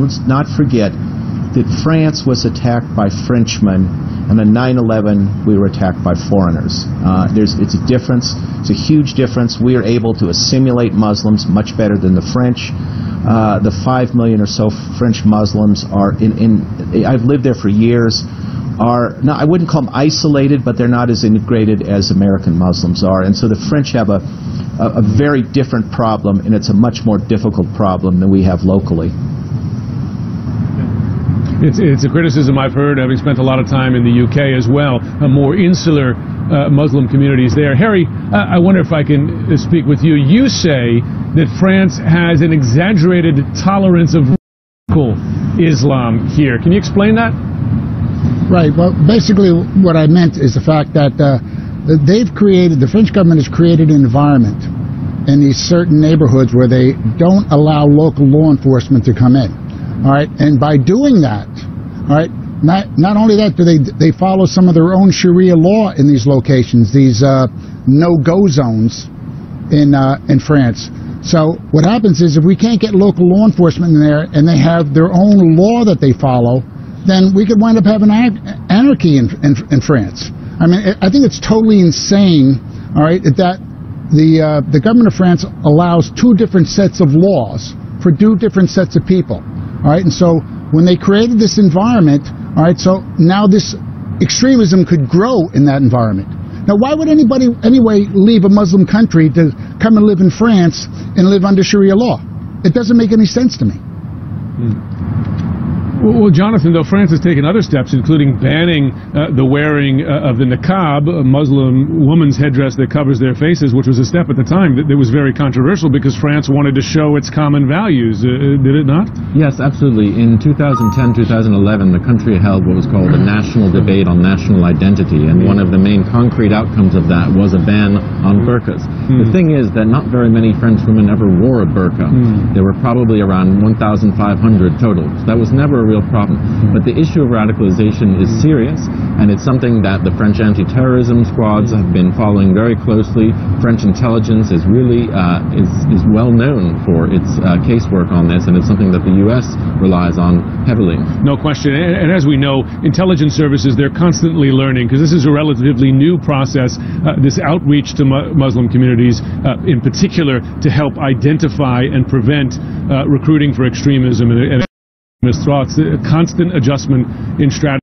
let's not forget that France was attacked by Frenchmen, and on 9/11 we were attacked by foreigners. It's a difference. It's a huge difference. We are able to assimilate Muslims much better than the French. The 5 million or so French Muslims are I've lived there for years. Now, I wouldn't call them isolated, but they're not as integrated as American Muslims are. And so the French have a very different problem, and it's a much more difficult problem than we have locally. It's a criticism I've heard, having spent a lot of time in the UK as well, more insular Muslim communities there. Harry, I wonder if I can speak with you. You say that France has an exaggerated tolerance of radical Islam here. Can you explain that? Right. Well, basically what I meant is the fact that the French government has created an environment in these certain neighborhoods where they don't allow local law enforcement to come in. All right. And by doing that, all right, not only that, do they follow some of their own Sharia law in these locations, these no-go zones in France. So what happens is if we can't get local law enforcement in there and they have their own law that they follow, then we could wind up having anarchy in France. I mean, I think it's totally insane, all right, that the government of France allows two different sets of laws for two different sets of people, all right? And so when they created this environment, all right, so now this extremism could grow in that environment. Now, why would anybody, anyway, leave a Muslim country to come and live in France and live under Sharia law? It doesn't make any sense to me. Well, Jonathan, though, France has taken other steps, including banning the wearing of the niqab, a Muslim woman's headdress that covers their faces, which was a step at the time that was very controversial because France wanted to show its common values. Did it not? Yes, absolutely. In 2010-2011, the country held what was called a national debate on national identity, and one of the main concrete outcomes of that was a ban on burqas. The thing is that not very many French women ever wore a burqa. There were probably around 1,500 total. So that was never a real problem. But the issue of radicalization is serious, and it's something that the French anti-terrorism squads have been following very closely. French intelligence is really is well known for its casework on this, and it's something that the U.S. relies on heavily. No question. And as we know, intelligence services, they're constantly learning, because this is a relatively new process, this outreach to Muslim communities, in particular, to help identify and prevent recruiting for extremism and thoughts, a constant adjustment in strategy.